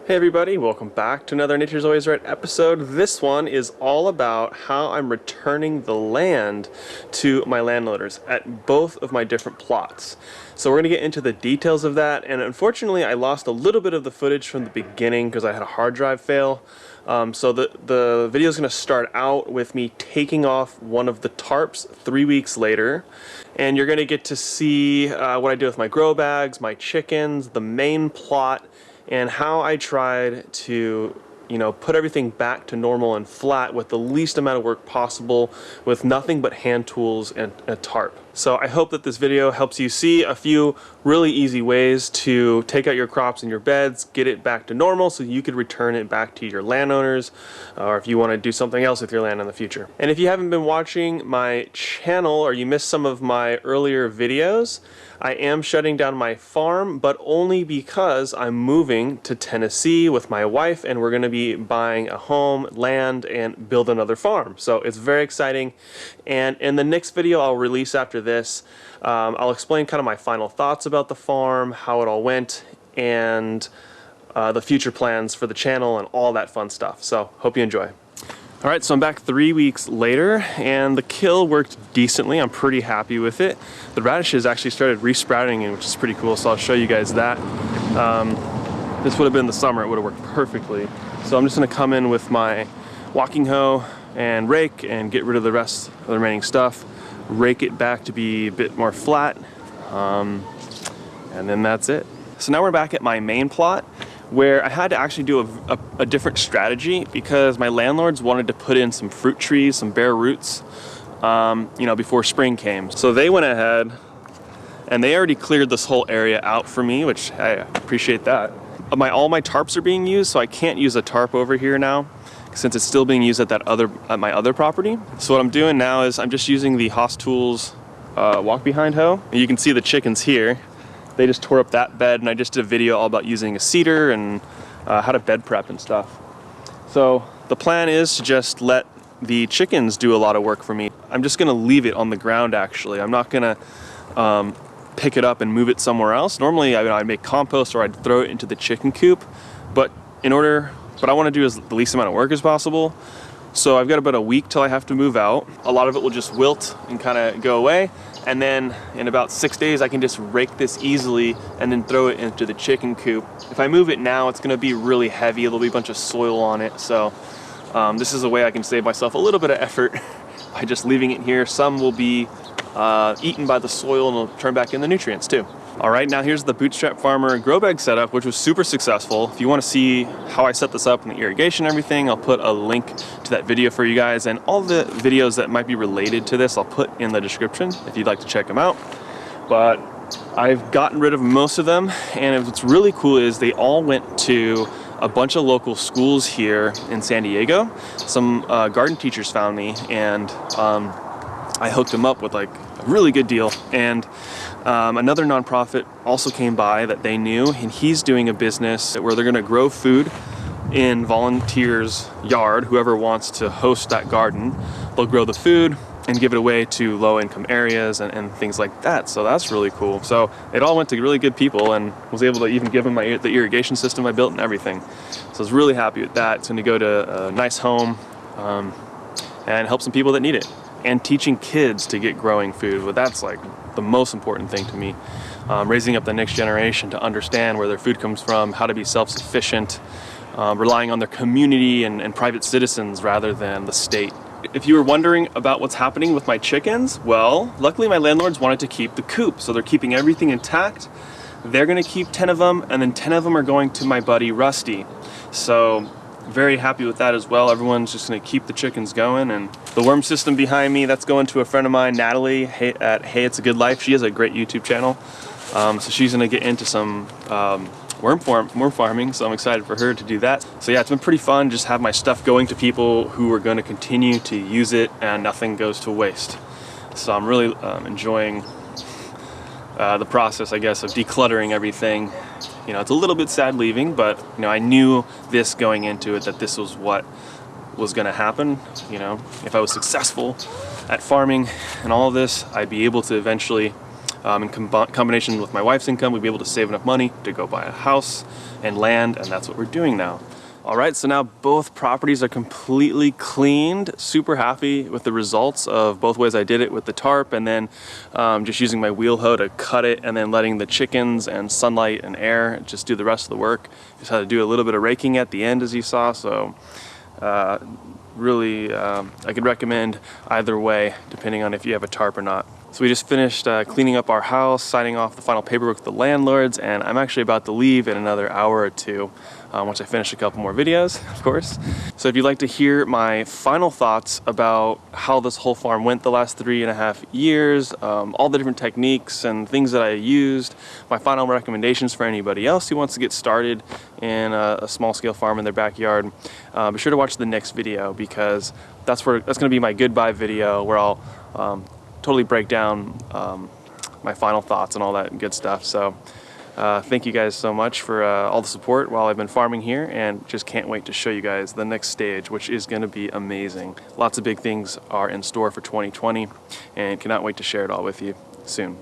Hey everybody, welcome back to another Nature's Always Right episode. This one is all about how I'm returning the land to my landowners at both of my different plots. So we're going to get into the details of that, and unfortunately I lost a little bit of the footage from the beginning because I had a hard drive fail. So the video is going to start out with me taking off one of the tarps 3 weeks later, and you're going to get to see what I did with my grow bags, my chickens, the main plot, and how I tried to, put everything back to normal and flat with the least amount of work possible with nothing but hand tools and a tarp. So I hope that this video helps you see a few really easy ways to take out your crops in your beds, get it back to normal so you could return it back to your landowners, or if you want to do something else with your land in the future. And if you haven't been watching my channel or you missed some of my earlier videos, I am shutting down my farm, but only because I'm moving to Tennessee with my wife, and we're going to be buying a home, land, and build another farm. So it's very exciting. And in the next video I'll release after this, I'll explain kind of my final thoughts about the farm, how it all went, and the future plans for the channel and all that fun stuff. So hope you enjoy. Alright, so I'm back 3 weeks later, and the kill worked decently. I'm pretty happy with it. The radishes actually started resprouting, which is pretty cool, so I'll show you guys that. This would have been the summer, it would have worked perfectly. So I'm just going to come in with my walking hoe and rake and get rid of the rest of the remaining stuff. Rake it back to be a bit more flat, and then that's it. So now we're back at my main plot, where I had to actually do a different strategy because my landlords wanted to put in some fruit trees, some bare roots, before spring came. So they went ahead and they already cleared this whole area out for me, which I appreciate that. All my tarps are being used, so I can't use a tarp over here now since it's still being used at my other property. So what I'm doing now is I'm just using the Haas Tools walk behind hoe. And you can see the chickens here. They just tore up that bed, and I just did a video all about using a cedar and how to bed prep and stuff. So the plan is to just let the chickens do a lot of work for me. I'm just gonna leave it on the ground actually. I'm not gonna pick it up and move it somewhere else. Normally I'd make compost or I'd throw it into the chicken coop, but I wanna do the least amount of work as possible. So I've got about a week till I have to move out. A lot of it will just wilt and kind of go away. And then in about 6 days, I can just rake this easily and then throw it into the chicken coop. If I move it now, it's gonna be really heavy. There'll be a bunch of soil on it. So this is a way I can save myself a little bit of effort by just leaving it here. Some will be eaten by the soil and will turn back in the nutrients too. All right, now here's the Bootstrap Farmer grow bag setup, which was super successful. If you want to see how I set this up and the irrigation and everything, I'll put a link to that video for you guys, and all the videos that might be related to this I'll put in the description if you'd like to check them out. But I've gotten rid of most of them, and what's really cool is they all went to a bunch of local schools here in San Diego. Some garden teachers found me, and I hooked them up with like a really good deal. And another nonprofit also came by that they knew, and he's doing a business where they're going to grow food in volunteers' yard. Whoever wants to host that garden, they'll grow the food and give it away to low-income areas and things like that. So that's really cool. So it all went to really good people, and was able to even give them the irrigation system I built and everything. So I was really happy with that. It's going to go to a nice home and help some people that need it. And teaching kids to get growing food, but that's like the most important thing to me. Raising up the next generation to understand where their food comes from, how to be self-sufficient, relying on their community and private citizens rather than the state. If you were wondering about what's happening with my chickens, well, luckily my landlords wanted to keep the coop, so they're keeping everything intact. They're gonna keep 10 of them, and then 10 of them are going to my buddy Rusty. So very happy with that as well. Everyone's just gonna keep the chickens going. And the worm system behind me, that's going to a friend of mine, Natalie, at Hey It's a Good Life. She has a great YouTube channel. So she's gonna get into some worm farming, so I'm excited for her to do that. So yeah, it's been pretty fun, just have my stuff going to people who are gonna continue to use it and nothing goes to waste. So I'm really enjoying the process, I guess, of decluttering everything. It's a little bit sad leaving, but I knew this going into it, that this was what was going to happen. If I was successful at farming and all of this, I'd be able to eventually In combination with my wife's income, we'd be able to save enough money to go buy a house and land, and that's what we're doing now. All right, so now both properties are completely cleaned. Super happy with the results of both ways I did it with the tarp, and then just using my wheel hoe to cut it, and then letting the chickens and sunlight and air just do the rest of the work. Just had to do a little bit of raking at the end, as you saw, so really I could recommend either way, depending on if you have a tarp or not. So we just finished cleaning up our house, signing off the final paperwork with the landlords, and I'm actually about to leave in another hour or two once I finish a couple more videos, of course. So if you'd like to hear my final thoughts about how this whole farm went the last 3.5 years, all the different techniques and things that I used, my final recommendations for anybody else who wants to get started in a small-scale farm in their backyard, be sure to watch the next video, because that's going to be my goodbye video, where I'll totally break down my final thoughts and all that good stuff. So thank you guys so much for all the support while I've been farming here, and just can't wait to show you guys the next stage, which is going to be amazing. Lots of big things are in store for 2020, and cannot wait to share it all with you soon.